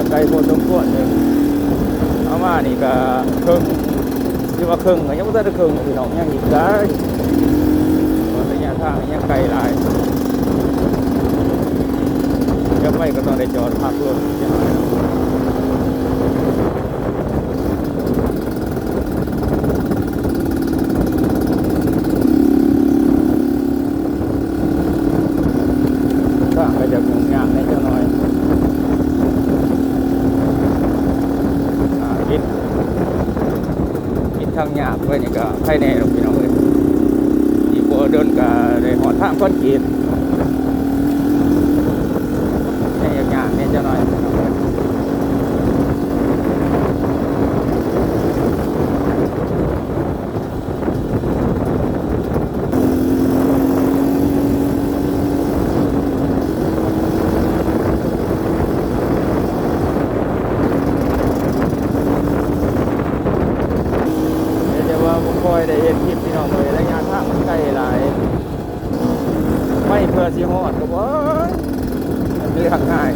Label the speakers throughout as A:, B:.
A: ไกลพอสมควรเลยเอามานี่ก็ครึ่งที่ว่าครึ่งก็ยังไม่ได้ครึ่งพี่น้องยังอีกไกลระยะทางยังไกลหลายจะไปก็ต้องได้จอดพักรถทางก็จะยุ่งยากในจังหน่อยกินทางยากไว้นี่ก็ให้แน่หรอกพี่น้องเลยอีกเดินก็ได้หอทางคอนกรีตในยากในจังหน่อยได้เห็นคลิปพี่น้องเลยระยะทางมันไกลหลายไม่เพื่อสิฮอดก็บ่มันเรื่องง่าย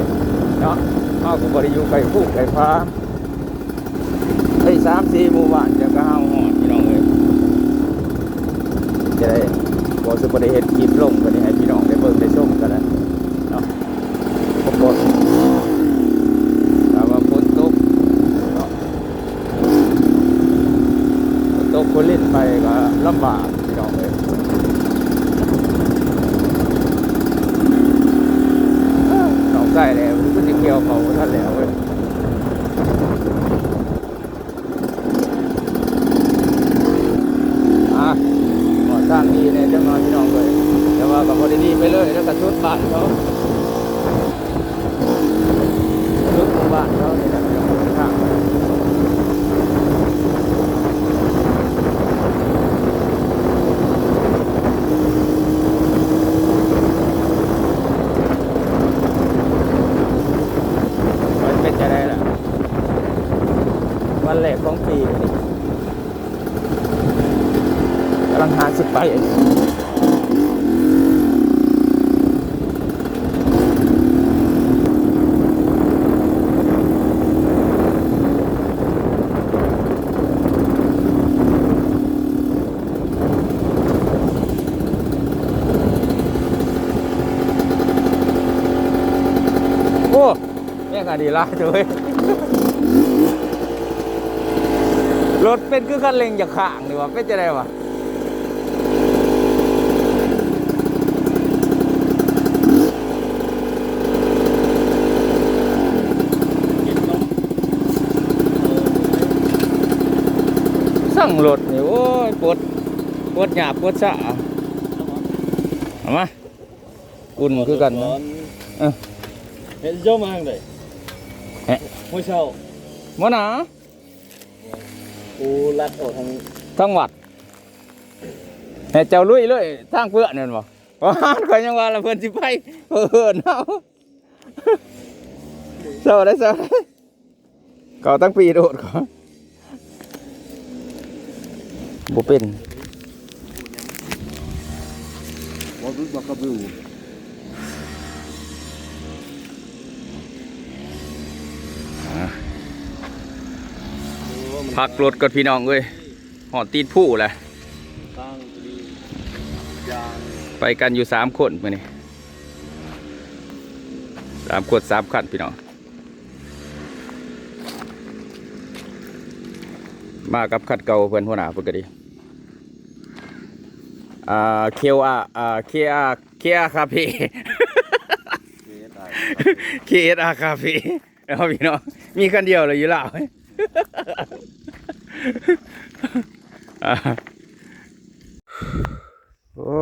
A: เนาะเอาก็บ่ได้อยู่ไกลคู่ไกลฟ้าไอ้3-4หมู่บ้านจะก็เฮาฮอดพี่น้องเลยจะได้บ่สิบ่ได้เห็นคลิปลงก็ได้ให้พี่น้องได้เบิ่งได้ชมกันแล้วเนาะปรากฏถ้าว่าฝนตกคนเล่นไปก็ลำบากพี่น้องเลยน้องใส่แล้วก็จะเกี่ยวเขาท่านแล้วเลยหมอสร้างดีเนี่ยจังน้อยพี่น้องเลยแต่ว่ากับพอดีไปเลยแล้วก็ชุดบ้านเขาชุดของบ้านเขาเนี่ยนะข้างวันแรกของปีกำลังหาสิบไปโอ้แม่งดีละเจ้ยรถเป็นคือคันเร่งจากข้างดีวะเป็นจะได้วะสั่งรถนี่โอ้ยปวดหยาบปวดสะเอามาอุ่นคือกันนะ
B: เห็นโยมมาทางไหนห้วยเช่า
A: ม้วนหนา
B: กูลัดออกทาง
A: ทั้งวัดให้เจ้าลุยเลยทางเพื่อนนั่นบ่ว่าข่อยยังว่าละเพิ่นสิไปเพิ่นเอาเศร้าได้ก็ตั้งปีโดดก่อนบ่เป็น
B: บ่รู้บ่กระบิว
A: พักรถกับพี่น้องเอ้ยหอดตีนผู้แหละไปกันอยู่3 คนมื้อนี้3 คน3 คันพี่น้องมากับคันเก่าเพิ่นหัวหน้าเพิ่นก็ดีเคอาคาเฟ่KSR คาเฟ่แล้วพี่น้องมีคันเดียวเลยอยู่แล้วโอ้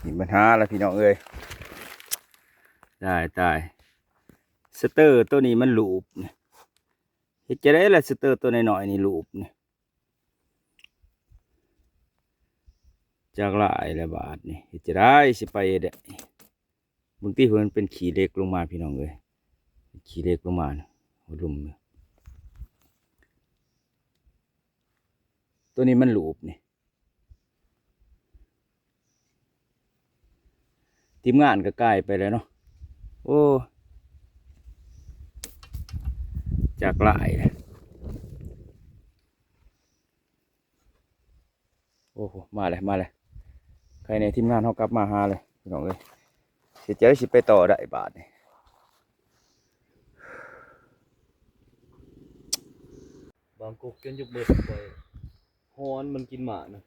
A: มีปัญหาแล้วพี่น้องเอ้ยตายสเตอร์ตัวนี้มันลูปเนี่ยจะได้ละสเตอร์ตัวน้อยๆนี่ลูปเนี่ยจากหลายละบาทนี่จะได้สิไปเด้บางทีเพิ่นเป็นขี้เล็กลงมาพี่น้องเอ้ยขี้เล็กลงมาหัวดุมตัวนี้มันลูปนี่ทีมงานก็ใกล้ไปแล้วเนาะโอ้ จากหลายนะโอ้โหมาเลยมาเลยใครในทีมงานเขากลับมาหาเลยพี่น้องเลยสิเจ๊สิไปต่อได้บาทนี่
B: บางกกจนจะเบิดไปฮอนมันกินหมานะ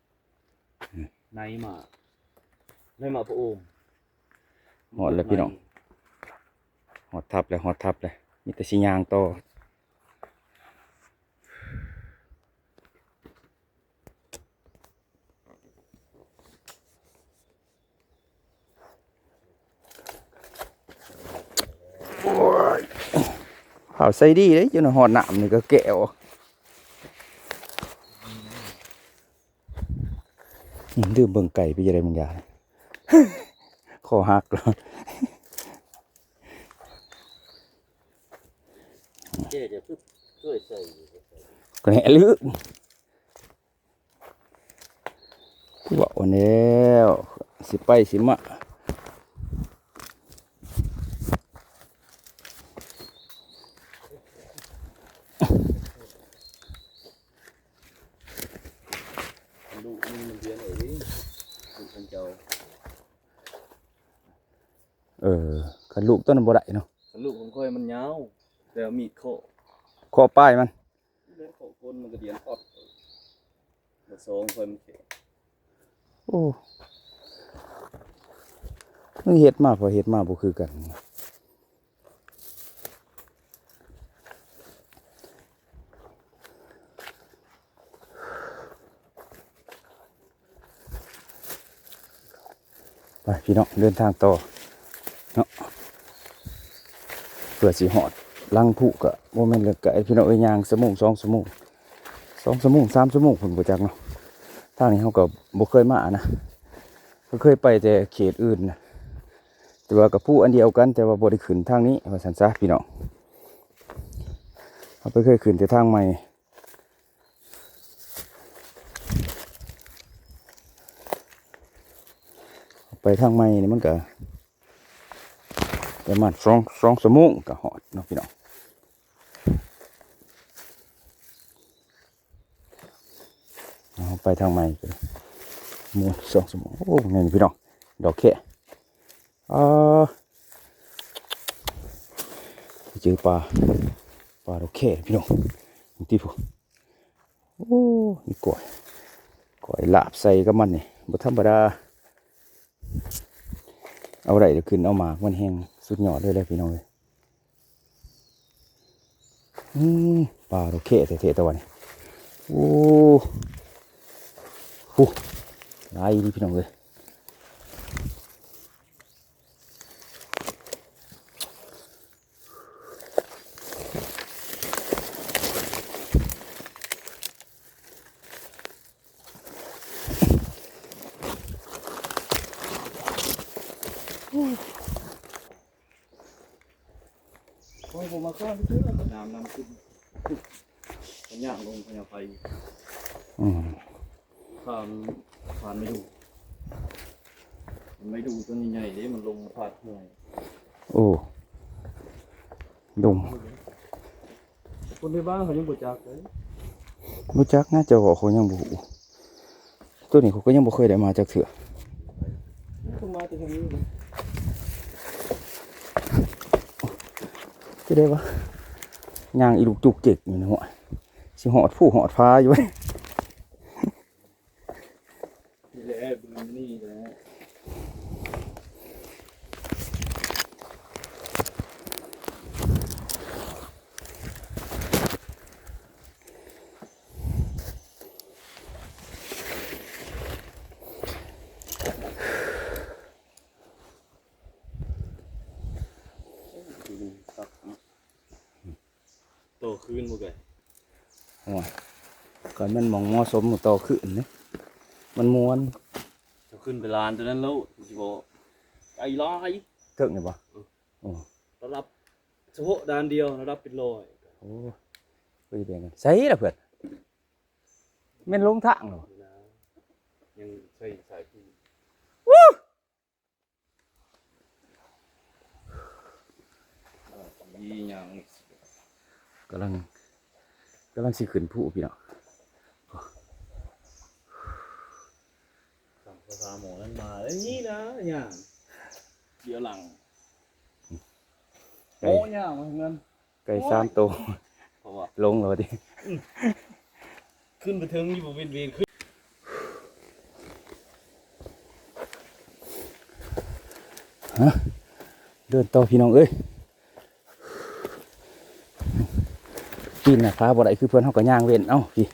B: ในหมาพระโอม
A: หอดเลยพี่น้องหอดทับเลยหอดทับเลยมีแต่สิยางต่อโอ้ยเผาใส่ดีเลยจนหอดหนามนี่ก็แก้วดื่มเบิ่งไก่ไปยังไงมึงยาคอหักแล้ว
B: เจ๊จะพึ่งช่วยใส่
A: ก็แหน่ลึกกูบอกวันแล้วสิไปสิมา
B: ลูกมันเบียนเอ้ยลูกเป็นเจ้า
A: กระลูกต้นนั้นบ่ได้เนาะ
B: ลูกผมค่อยมันยาวแต่มีดโค
A: คอป้ายมัน
B: เล่นโคก้นมันก็เดียนอดมาสองคนเข็ม
A: โอ้มันเฮ็ดมาพอเฮ็ดมาบ่คือกันไปพี่น้องเดินทางต่อเนาะเพื่อสิฮอดลังผุก็บ่แม่นเลยก็ไอ้พี่น้องเอ้ยย่างชั่วโมง2 ชั่วโมง2 ชั่วโมง3 ชั่วโมงเพิ่นบ่จักเนาะทางนี้เฮาก็บ่เคยมานะก็เคยไปแต่เขตอื่นนะแต่ว่ากับผู้อันเดียวกันแต่ว่าบ่ได้ขึ้นทางนี้ว่าซั่นซะพี่น้องเฮาไปเคยขึ้นแต่ทางใหม่ไปทางใหม่นี่มันก็ประมาณ2 ชั่วโมงก็ฮอดเนาะพี่น้องเอาไปทางใหม่ก็มู2 ชั่วโมงโอ้แม่นพี่น้องดอกแค่เจอปลาดอกแค่พี่น้องที่พวกโอ้นี่ก่อยลาบใส่กับมันนี่บ่ธรรมดาเอาได้เดี๋ยวขึ้นเอามามันแห้งสุดยอดเลยพี่น้องเลยปลาดอกแค่เท่ๆตะวันนี่โอ้โหหลายดีพี่น้องเลย
B: โอ้ยผมมาข้ามไปเจอน้ำขึ้นมันย่างลงพญาไฟข้ามผ่านไม่ดูมันไม่ดูตัวใหญ่ๆเด้มันลงผ่านเหนื่อย
A: โอ้ดุม
B: คนในบ้านเขายังบ่จักเลย
A: บ่จักน่าจะบอกเขายังบ่ฮู้ตัวนี้เขาก็ยังบ่เคยได้มาจากเถื่อ
B: ต้องมาแต่ทางนี้เลย
A: จะได้วะย่างอีลูกจุกจิกอยู่นะหัวสิหอดผู้หอดฟ้าอยู่เว้ย
B: นี่แหละบึงนี่แหละโตขึ้นหมดเลย
A: หัวก่อนมันมองเหมาะสมมันโตขึ้นนี่มันม้วน
B: จะขึ้นไปลานตัวนั้นแล้วจิบอกไอ้ร้อย
A: เกิกนี่บ่โอ้
B: ระดับเฉพาะด้านเดียวระดับเป็นร้อย
A: โอ้ไปแบ่งกันใส่ล่ะเพื่อนแม่นลงทางเหรอ
B: ยังใส่สายพี ยี่ยัง
A: กำลังสิขึ้นผู้พี่น้อง
B: สั่งภาษาหมอนั่นมาแล้วนี่นะอย่างเดี๋ยวหลังโอ้ย่างมาเงิน
A: ไก่3 ตัว
B: เพราะว่า
A: ลงแล้วดิ
B: ขึ้นไปถึงอยู่บนเวรขึ้น
A: เดินต่อพี่น้องเอ้ยปีนน่ะฟ้าบ่ได้คือเพื่อนเขาก็ย่างเว้นเอ้าพี่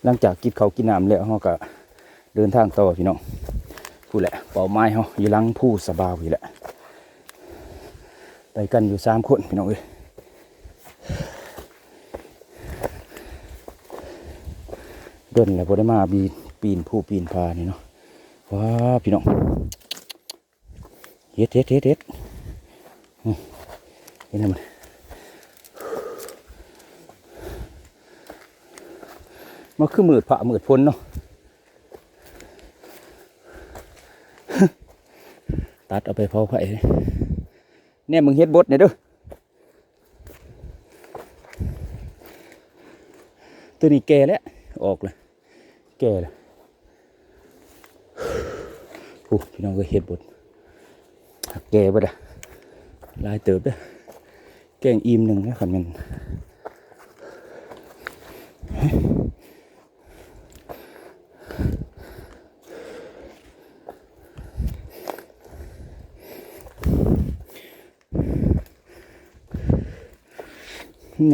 A: หลังจากกินข้าวกินน้ำแล้วเขาก็เดินทางต่อพี่น้องพูดแหละเป่าไม้เขาอยู่หลังผู้สบายพี่แหละไปกันอยู่3 คนพี่น้องเอ้ยเดินแล้วพอได้มาปีนผู้ปีนพานี่เนาะว้าพี่น้องเฮ็ดเห็นไหมมันคือมืดผ่ามืดพ้นเนาะ ตัดเอาไปเผาไผ่เนี่ยมึงเฮ็ดบดเนี่ยเด้อตัวนี้แก่แล้วออกเลยแก่แล้วโอ้พี่น้องก็เฮ็ดบดแก่บ่ได้ลายเติบเด้อแกงอิ่มหนึ่งนะขันมัน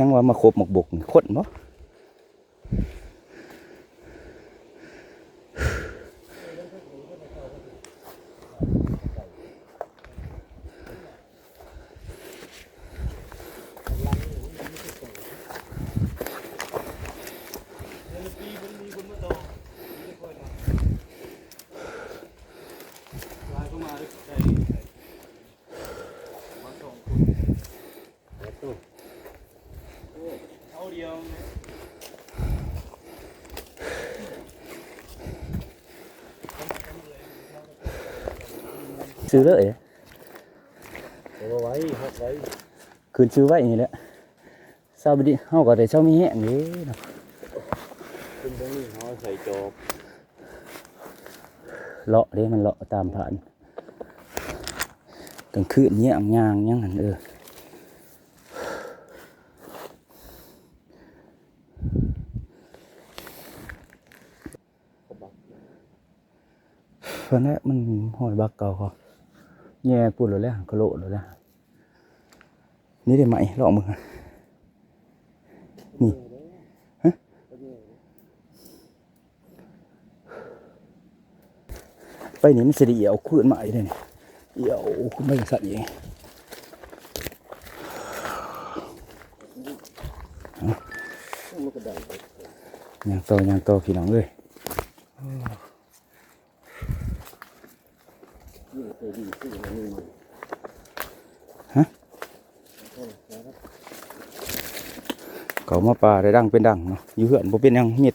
A: ยังว่ามาครบหมกบกขดบ่ซื้อเลย
B: เอาไว้หักไว้
A: คืนซื้อไว้อย่างนี้แหละเศร้าไปดิเฮาก็ได้เศร้ามีแห้งนี่เนาะ
B: ขึ้นตรงนี้เขาใส่จอบ
A: เลาะเด้มันเลาะตามผ่านกลางคืนเนี่ยย่างยังหันเพราะนั้นมันหอยบักเก่าเขาแย่ปุ่นเลยแล้วกระโหลกเลยแล้วนี่ได้ไหมลองมึงนี่ฮะไปนี่มันเสียดีเอาขึ้นมาอีกเลยนี่เอี่ยวขึ้นไปสัตว์เองยังโตพี่น้องเลยฮะเขามาป่าได้ดังเป็นดังเนาะอยู่เหือนบ่เป็นยังเม็ด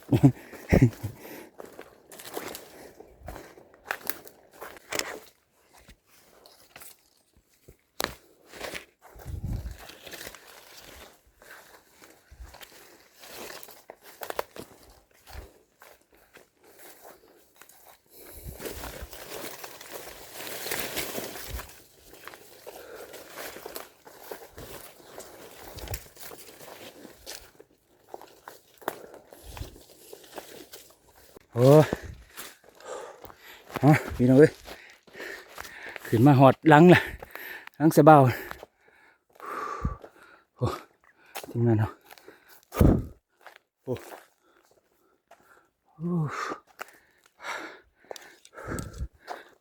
A: โอ้ฮะพี่น้องเอ้ยขึ้นมาหอดหลังล่ะหลังสะเบาโอ้ทีมงานเนาะโอ้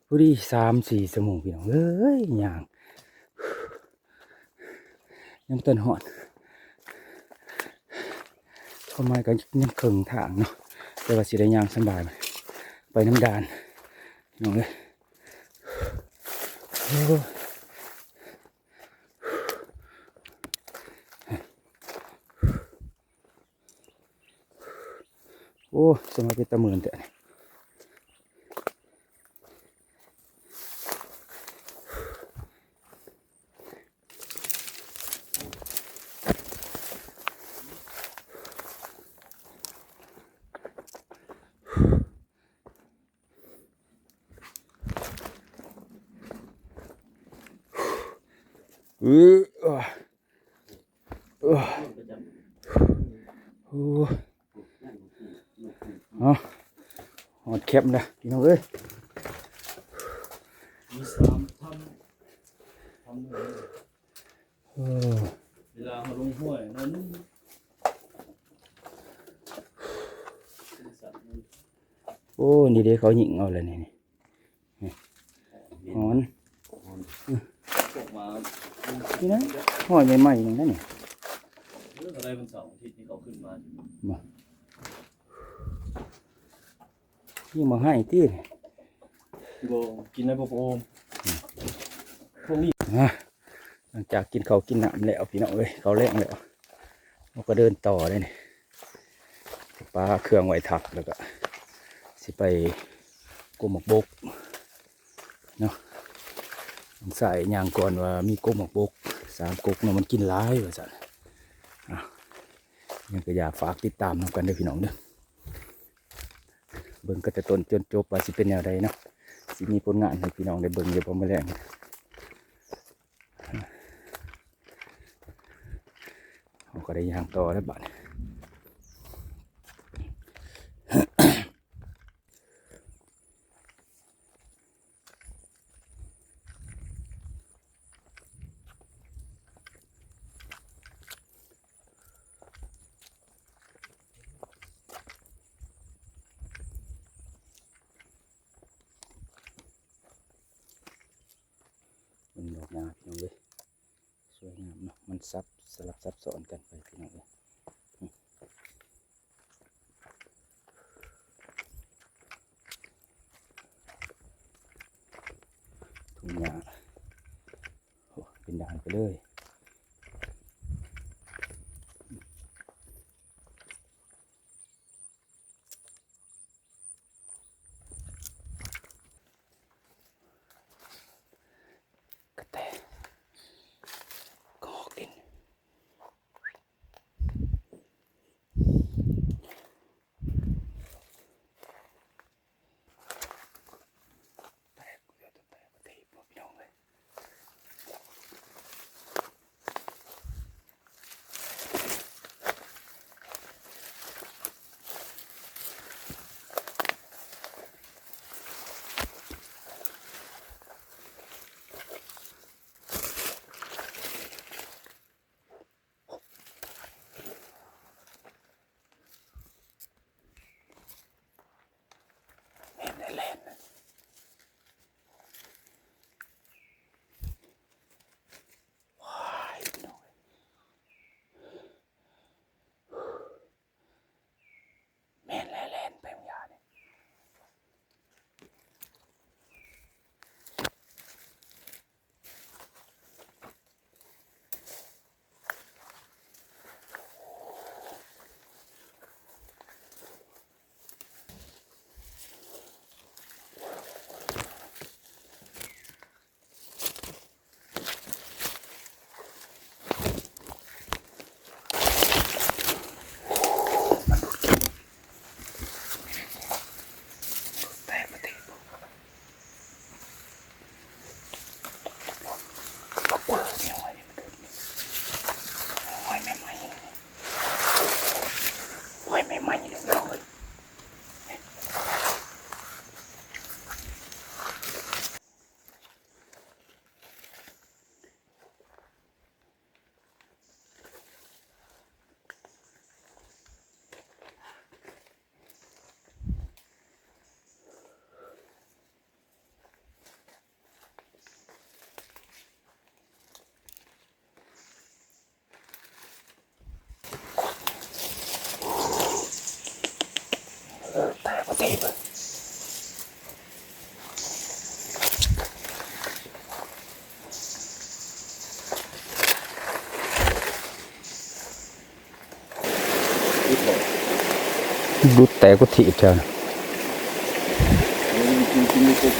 A: พอดี3-4 ชั่วโมงพี่น้องเอ้ยย่างยังต้นหอดเข้ามากันยังเคิงทางเนาะแต่ว่าสิได้ย่างสบายไปน้ำดานน้องเลย โอ้สมัยเป็นตะหมื่นแต่เออเออโอ้เอาหอดแคบนะพี่น้องเอ้ย
B: มี3ทำเลย
A: เออ
B: เวลาเขาลงห้วยนั้น
A: โอ้นี่เด็กเขาหยิงเอาเลยนี่หอน
B: พวกมา
A: นี่นะหอยใหม่ๆอย่างนั้นนี่
B: เรื่องอะไรวันเสาร์อาทิตย์ที่เขาขึ้นมา
A: มายิ่งมาให้ที่นี่
B: โบกินอะไรโอมพวกนี้
A: หลังจากกินเขาวกินน้ำแล้วพี่น้องเอ้ยเขาแรงแล้วเราก็เดินต่อเลยนี่ปลาเครื่องไว้ทับแล้วก็สิไปกุมหมกบกเนาะใส่ยางก่อนว่ามีกุมหมกบก3กุกเนาะมันกินหลายว่าสั่นยังก็อยากฝากติดตามนำกันเด้อพี่น้องเด้อเบิ่งก็จะต้นจนจบว่าสิเป็นแนวใดเนาะสิมีผลงานให้พี่น้องได้เบิ่งเดี๋ยวผมมาแรงเราก็ได้ยางต่อแล้วบัดมันดอกนาพี่น้องเลยสวยงามเนาะมันสลับซับซ้อนกันไปพี่น้องเลยทุ่งหญ้าโอ้เป็นด่านไปเลยกระแตกอกดินแตกเดี๋ยวจะแตกประเทศพวกพี่น้องเลย เห็นได้เล่นว้ายพี่น้องแม่นแล่นไปมึงยาเนี่ยแตกประเทศก็เปิดเนี่ยไว้เนี่ยมันเกิดไว้ไม่ไหมไว้ไม่ไหมเนี่ยน้องเลยแตกประเทศเลย ดูแตกก็ถีบเท่านั้น
B: กินไม่ครบ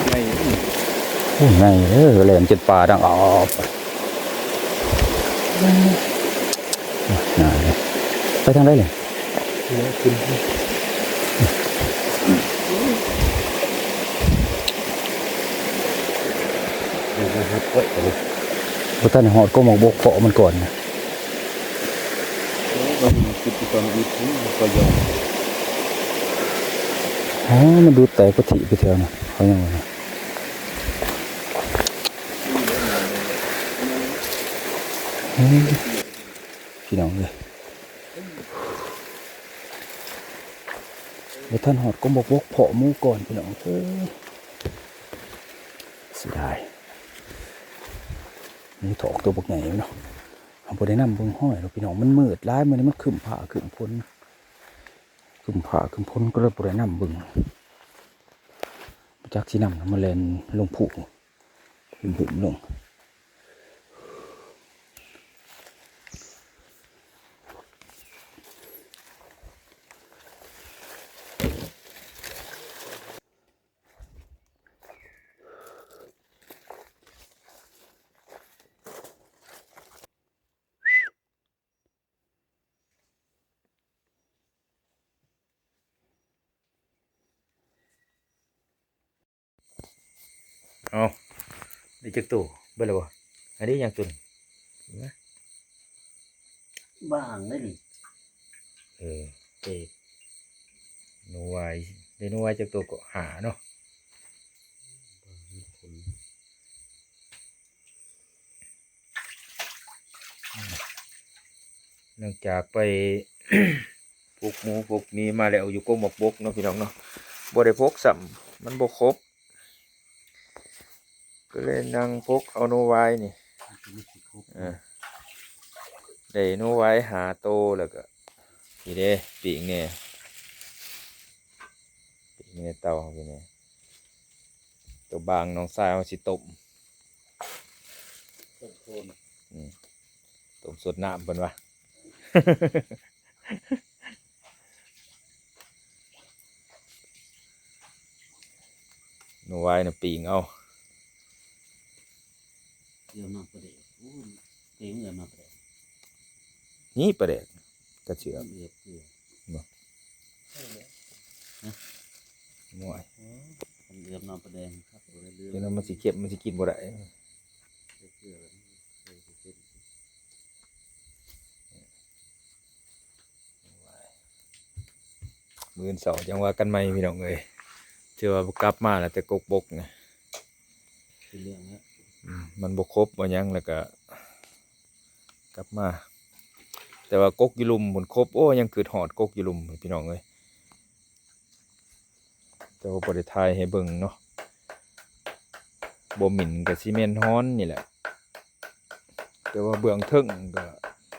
B: ไง
A: โอ้ยไงแหลมเจ็ดป่าดังออกน่าเลยไปทางไหนเลย
B: ขึ้นนะครับเฮ้ยโอ้โห
A: พระท่านหอดก็มองบกเกาะมันก่อนนะ
B: มันคือตอนนี้ก็ยอม
A: อ๋อมันดูแตกก็ถีบไปเท่านั้นเขายังไงนะพี่น้องเลยพระท่านหอดก็บอกบกเพาะหมูก่อนพี่น้องเสียดายนี่ถอกตัวบกใหญ่เนาะเอาไปได้นำเบิ่งห้อยเราพี่น้องมันมืดร้ายมันนี่มันขึ้นผ่าขึ้นพ้นก็เลยไปได้นำเบิ่งจากที่นำมาเล่นลงผูกหึมลงเอาได้จักตัวเบิ่งแล้วบ่อันนี้ยังตัวนึง
B: บ้างได้ดิ
A: เอโนไวได้โนไวจากตัวก็หาเนาะเนื่องจากไป พวกหมูพวกนี้มาแล้วอยู่ก็หมกบกเนาะพี่น้องเนาะบ่ได้พกสัมมันบ่ครบก็เลยนั่งพกเอาโนไวนี่ได้โนไวหาโตแล้วก็นี่เด้ปีกเนี่ยเต่าพี่เนี่ยตัวบางน้องทรายเอาสิต้มต้มสดน้ำเพิ่นว่า หนูไว้น่ะปีงเอา
B: เดี๋ยวมาประเดี๋ยวเองเดี๋ยวมาประเดี๋ยว
A: นี่ประเด็กกระเชือก
B: เดี๋ยวเดี๋ยว
A: หน่วย
B: เดี๋ยวมาประเดี๋ยวครับเดี๋ยว
A: เดี๋ยวนั้นมันสิเก็บมันสิกินบ่ได้มื้อเสาร์จังว่ากันใหม่พี่น้องเอ้ยเชื่อว่ากลับมาแล้วแต่กกบกนะ
B: เป็นเรื่องนี้
A: มันบ่ครบบ่หยังแล้วก็กลับมาแต่ว่ากกอยู่ลุมผลครบโอ้ยังคือหอดกกอยู่ลุมพี่น้องเอ้ยแต่ว่าบ่ได้ถ่ายให้เบิ่งเนาะบ่หมิ่นกับซีเมนต์ฮ้อนนี่แหละแต่ว่าเบื้องเทิงก็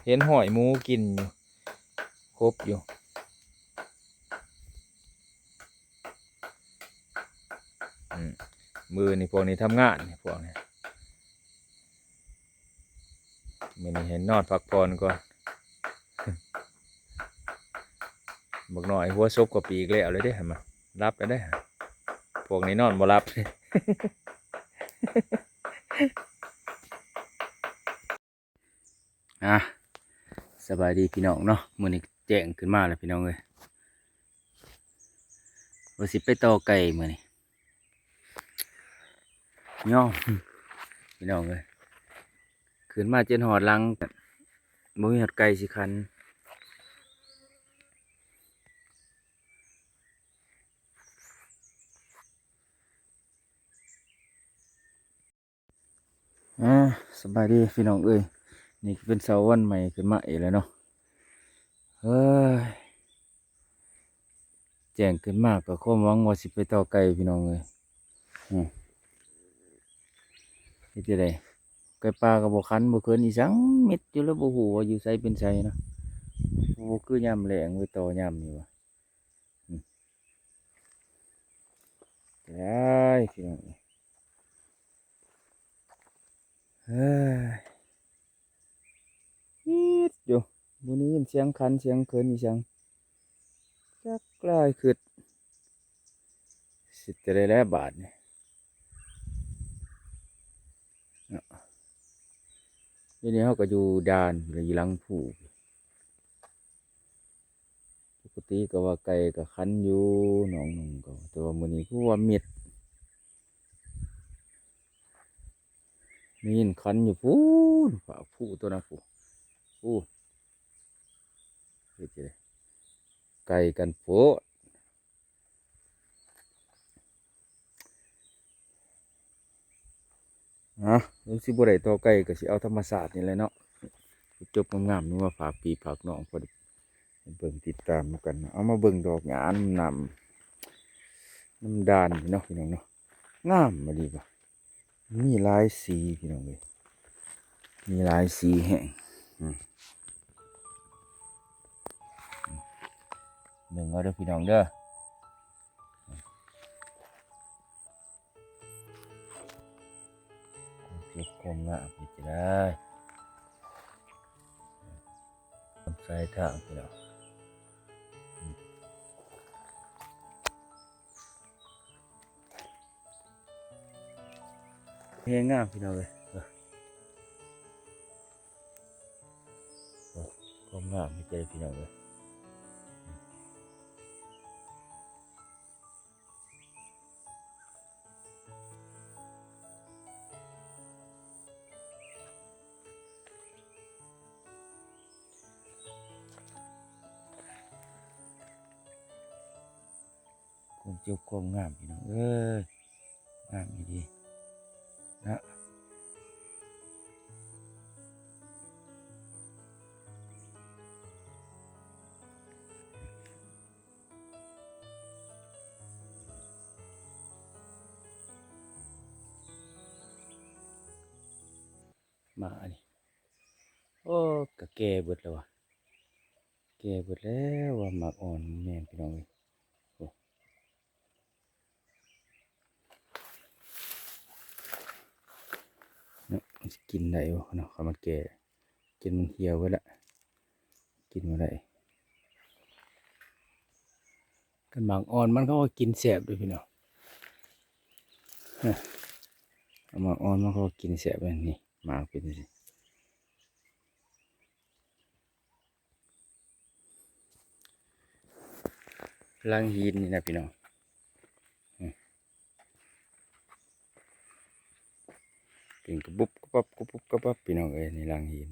A: เห็นหอยหมูกินอยู่ครบอยู่มือนี่พวกนี้ทำงานนี่พวกนี้มื้อนี้เห็นนอนพักผ่อนก่อน บักหน่อยหัวซบกับปีกแล้วเลยเด้มารับแล้วได้พวกนี้นอนบ่รับ สบายดีพี่น้องเนาะมื้อนี้แจ้งขึ้นมาแล้วพี่น้องเอ้ยว่าสิไปต่อไก่มื้อนี้ย่อมพี่น้องเอ้ยขึ้นมาจนหอดหลังบ่มีหอดไก่สิคันสบายดีพี่น้องเอ้ยนี่เป็นเสาวันใหม่ขึ้นมาอีกแล้วเนาะเฮ้ยแจ้งขึ้นมากก็ความหวังว่าสิไปต่อไก่พี่น้องเอ้ยเฮ็ดจั่งใดไก่ปลาก็บ่คันบ่เคินอีสังเม็ดอยู่แล้วบ่ฮู้ว่าอยู่ไสเป็นไสเนาะบ่คือยามแล้งไว้ต่อยามนี่ว่ะได้พี่น้องเฮ้ยนิดอยู่ บุนี้ยินเสียงคันเสียงเขินอีเสียงจักกลายขึ้นสิจะได้แล้วบาทเนี่ยเดี๋ยวนี้เขาก็อยู่ด่านอยู่หลังผู้ปกติก็ว่าไก่ก็คันอยู่หนองนึงก็แต่ว่ามื้อนี้คือว่าเม็ดมีนคันอยู่พูนฝากผู้ตัวนะผู้เฮ็ดจังได๋ไก่กันโพดรู้สิบ่ได้ต่อไก่ก็สิเอาธรรมชาตินี่แหละเนาะจบงามๆนี่ว่าฝากพี่ฝากน้องพอดีเบิ่งติดตามกันเอามาเบิ่งดอกหญ้านำดานนี่เนาะพี่น้องเนาะงามมาดีป่ะมีหลายสีพี่น้องเลยมีหลายสีแห้งเบิ่งเอาเด้อพี่น้องเด้อเก็บความงามพี่จะได้ทำสายทางพี่น้องเพลงงามพี่น้องเลยความงามพี่จะได้พี่น้องเลยผมเจ้าความงามพี่น้องงามดีนะมาอันนี้โอ้กะแก่เบิดแล้ววะแก่เบิดแล้วว่าหมากอ่อนแม่นพี่น้องเลยเนาะกินได้บ่เนาะเขามาแก่กินมันเหี่ยวไว้ละกินมาได้กันหมากอ่อนมันเขาก็กินแสบด้วยพี่น้องหมากอ่อนมันเขาก็กินแสบแบบนี้หมากเป็นสิลังหินนี่นะพี่น้องเป็นกระบุบกระปับกระบุบกระปับพี่น้องเอ้ยนี่ลังหิน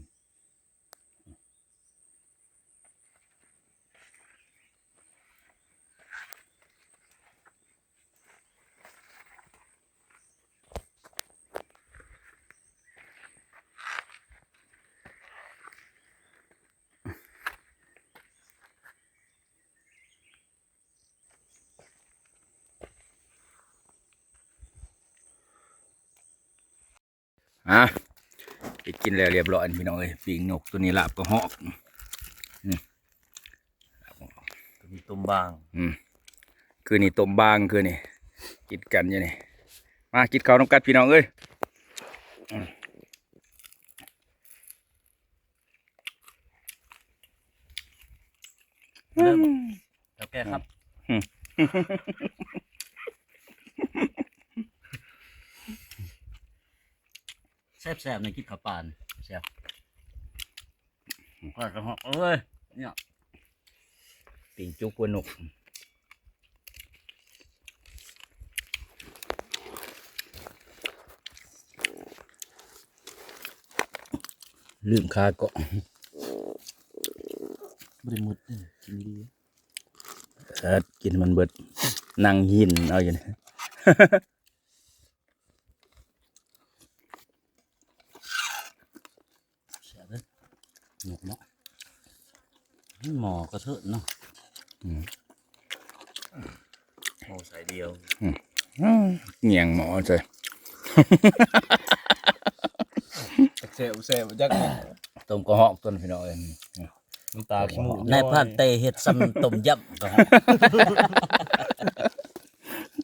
A: ไปกินแล้วเรียบร้อยพี่น้องเอ้ยปีกนกตัวนี้ลาบก็หอก
B: ตัวนี้ต้มบาง
A: คือนี่ต้มบางคือนี่กินกันอยู่นี่มากินข้าวน้ำกัดพี่น้องเอ้ย
B: แล้วแกครับแซ่บๆในกินข้าวปานแซ่บก็กระหอกเอ้ยเนี่ย
A: ปิ่งจุกวนนกลืมคาเกาะ
B: บริมุดกินดี
A: กินมันเบิดนั่งหินเอาอย่างนี้
B: แซ่บเลยหนกเนาะหมอกระเทอะเนาะหมอสายเดียว
A: เงียงหมอใช่
B: เซลจัก
A: ต้มกระหอกต้นพี่น้องเอง
B: น้ำตาขี้มูกนายพรานเตเฮ็ดซ้ำต้มยำก็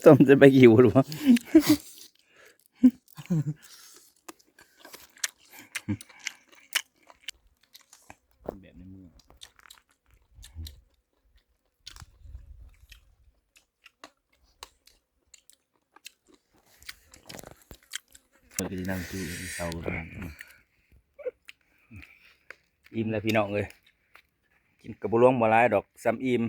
A: ต้มจะไปหิวหรือเปล่า
B: แบบในเมือง ก็สินั่งจูเซา
A: อิ่มแล้วพี่น้องเอ้ยกินกระบุลวงบ่หลายดอกซ้ำอิ่ม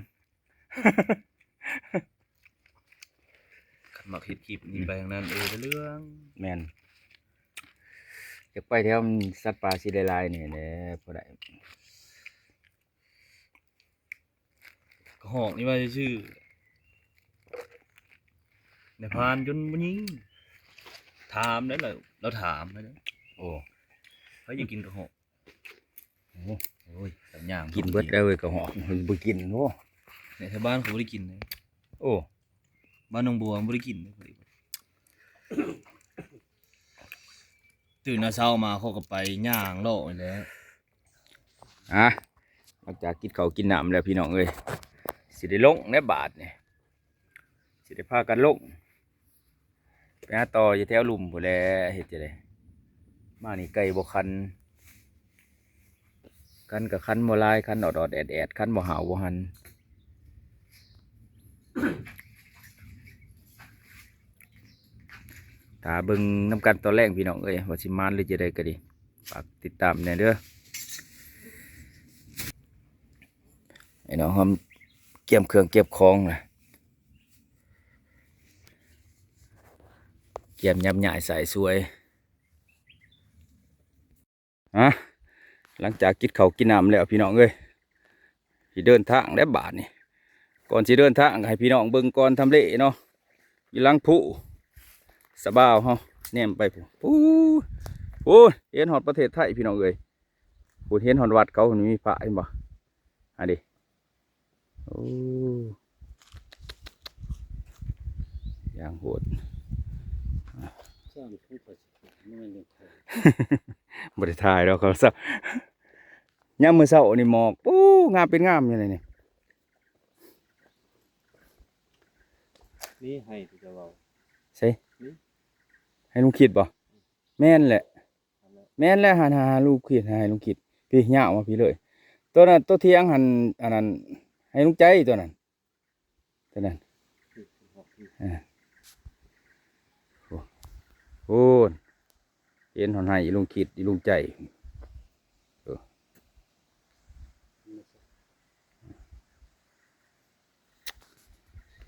B: ขันมักเฮ็ดคลิปนี่ไปทางนั้นเรื่อง
A: แม่นอยากไปแถวสัตว์ป่าสิหลายๆนี่แหละบ่ได้
B: กระหอกนี่ว่าชื่อในพานจนบ่ยิงถามได้เลยเราถามได้
A: โอ้
B: เขาอยากกินกระหอกโอ้ยสัญญาณ
A: กินเบิดแล้วเว้ยก็หอกมันบ่กินโอ้
B: ในแถวบ้านเขาบ่ได้กินเลย
A: โอ้
B: บ้านหนองบัวบ่ได้กินเลยตื่นเช้ามาเขาก็ไปย่างโลกนี่แหล้ว
A: อะหลังจากกินข้าวกินน้ำแล้วพี่น้องเอ้ยสิได้ลงในบาทนี่สิได้พากันลงไปหาต่ออยู่แถวลุ่มพุ่นแหละเฮ็ดจังได๋มานี่ไก่บ่คันก็คันบ่หลายคันออดๆแอดๆคันบ่หาวบ่หันถ้าเบิ่งน้ำกันตอนแรกพี่น้องเอ้ยว่าสิมานหรือจะได้ก็ดีฝากติดตามแน่เด้อไอ้น้องเฮาเก็บเครื่องเก็บของน่ะเก็บยำใหญ่ใส่สวยฮะหลังจากกินข้าวกินน้ำแล้วพี่น้องเอ้ยสิเดินทางแล้วบาดนี่ก่อนสิเดินทางให้พี่น้องเบิ่งก่อนทำเลเนาะอยู่หลังผู้สบาวเฮาแนมไปผู้โอ้เห็นฮอดประเทศไทยพี่น้องเอ้ยผู้เห็นฮอดวัดเขามันมีพระเห็นบ่อันนี้โอ้อย่างโหดบริทายแล้วเขาสักย่ำมือเช้านี่หมอกปู้งามเป็นงามอย่างไรนี่
B: นี่ให้ที่จะเว้า
A: ใช่ให้ลุงคิดบ่แม่นแหละแม่นแล้วหาลูกคิดให้ลุงคิดพี่เหยามาพี่เลยตัวนั้นตัวเทียงหันอันนั้นให้ลุงใจตัวนั้นโอ้เห็นหอนให้ลุงคิดลุงใจ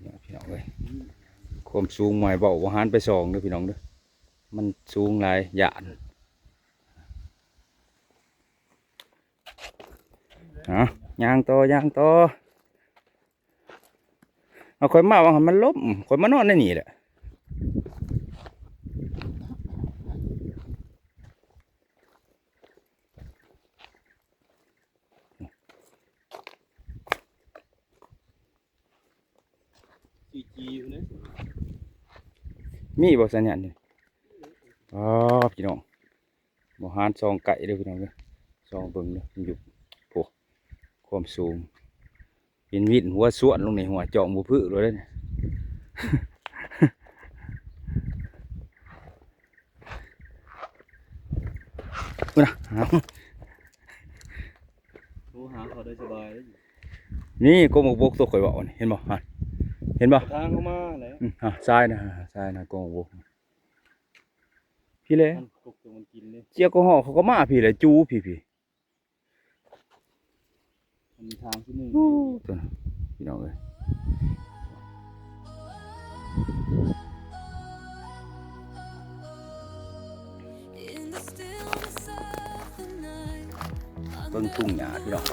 A: เนี่ยพี่น้องเอ้ยความสูงใหม่เบาหันไปส่องเด้อพี่น้องเด้อมันสูงหลายหยาดย่างต่เอาข่อยมาว่ามันล้มข่อยมานอนในนี่แหละ
B: จีอยู่นะ
A: มีบ่สัญญาณนี่อ๋อพี่น้องบ่หานซองไก่เด้อพี่น้องเด้อซองเบิ่งเด้อมันอยู่โอ้ความสูงเป็นวินหัวสวนลงในหัวจอมบ่พื้เลยเด้อพุ่นน่ะ
B: โทรหาเขาได้สบายเลย
A: นี่กรมบกตัวข่อยบอกนี่เห็นบ่ฮะเห็นบ่
B: ทางเข้ามาแล้ว
A: ซ้ายนะกรมบกพี่เลย
B: มันกบตัวมันกินเลย
A: เจียกก็ห่อเขาก็มาพี่เลยจูพี่
B: มันมีทางที่หนึ่ง
A: ตัวน่ะพี่น้องเอ้ยเบิ่งทุ่งหญ้าพี่น้อง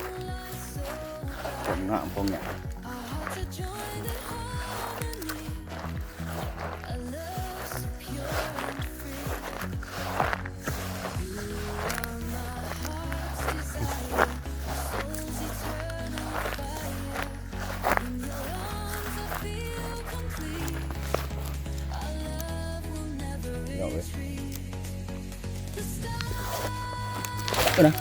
A: ผมงามพงหญ้าพี่น้องเอ้ยนะ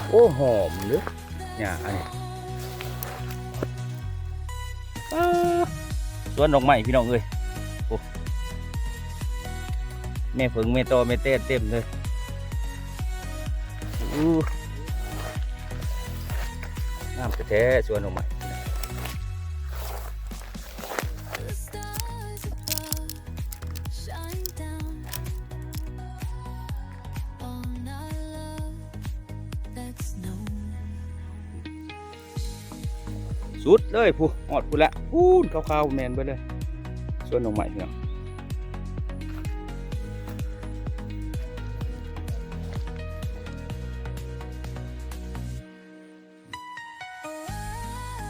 A: โอ้หอมเลยเนี่ยอันนี้สวนดอกไม้พี่น้องเอ้ยโอ้แม่ผึ่งแม่โตแม่เต้เต็มเลยงามแท้สวนดอกไม้ สุดเลยผู้หอดผู้ละพูนขาวๆแมนไปเลยส่วนหน่อไม้พี่น้อง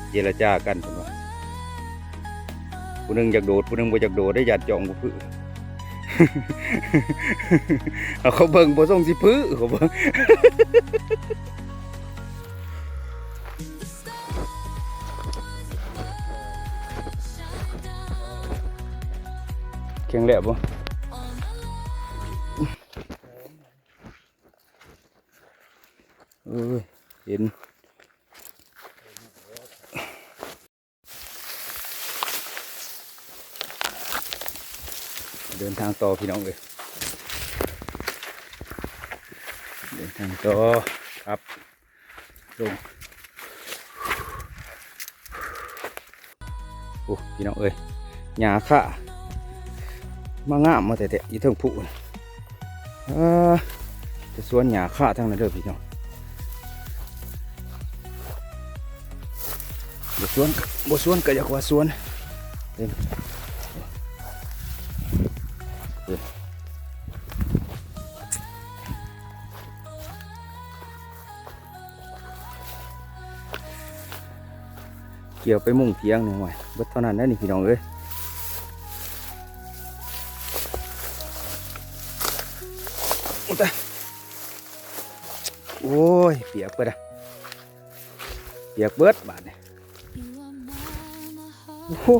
A: เจรจากันพุ่นว่าผู้หนึงอยากโดดผู้หนึงบ่อยากโดดได้หยาดจ่องบ่พื้อ เอาเขาเบิ่งบ่ส่งสิพื้อเขาเบิ่ง แข็งแรงบ่เห็นเดินทางต่อพี่น้องเลยเดินทางต่อครับลงโอ้พี่น้องเอ้ยหญ้าค่ะมางามมาแต่อีเทิงผู้จะสวนหญ้าค่ะทั้งนั้นเด้อพี่น้องบ่สวนก็อยากว่าสวนเต็มเกี่ยวไปมุ่งเพียงหน่อยเบิดเท่านั้นได้นี่พี่น้องเอ้ยโอ้ยเปียกเบิดอะเปียกเบิดบาดเนี่ยโอ้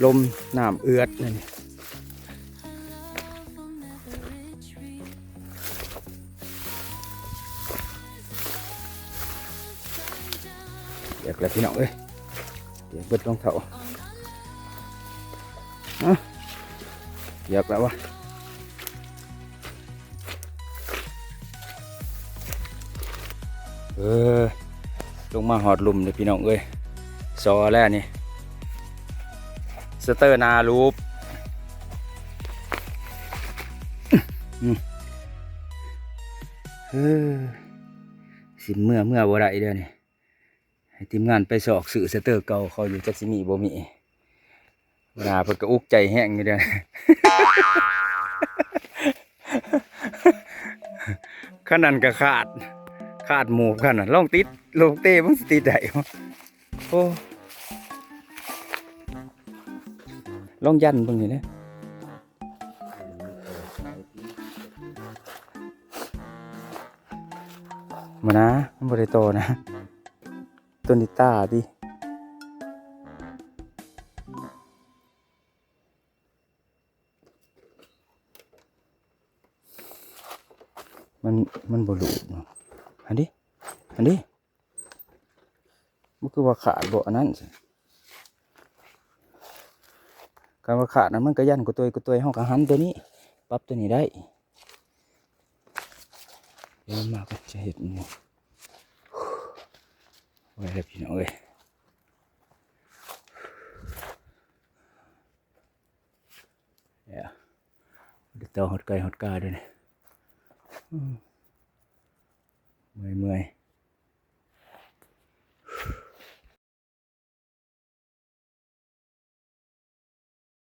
A: ลมน้ำเอือดนี่เปียกแล้วพี่น้องเอ้ยเปียกเบิดรองเท้าเปียกแล้ววะลงมาหอดลุ่มเลยพี่น้องเอ้ยซอแล้วนี่สเตอร์นารูปสิเมื่อบ่ได้เด้อนี่ให้ทีมงานไปสอกสื่อสเตอร์เก่าเขาอยู่จักสิมีบ่มีเวลาเพิ่นก็อุกใจแห้งอยู่เด้อ ขนาดก็ขาดหมูขนาดลองติดลงเต้มันสิติดได้โอ้ลองยันเบิ่งนี่นะมานะมันบ่ได้โตนะต้นนิต้าดิมันบ่รู้เนาะอันนี้มันคือว่าขาดบ่อันนั้นสิการว่าขาดนั้นมันก็ยันกตัวเฮาก็หันตัวนี้ปรับตัวนี้ได้เดี๋ยวมาก็จะเห็นหมดไว้แล้วพี่น้องเอ้ยเนี่ยเดี๋ยวต่อหดไก่หดกาด้วยเนี่ยเมื่อย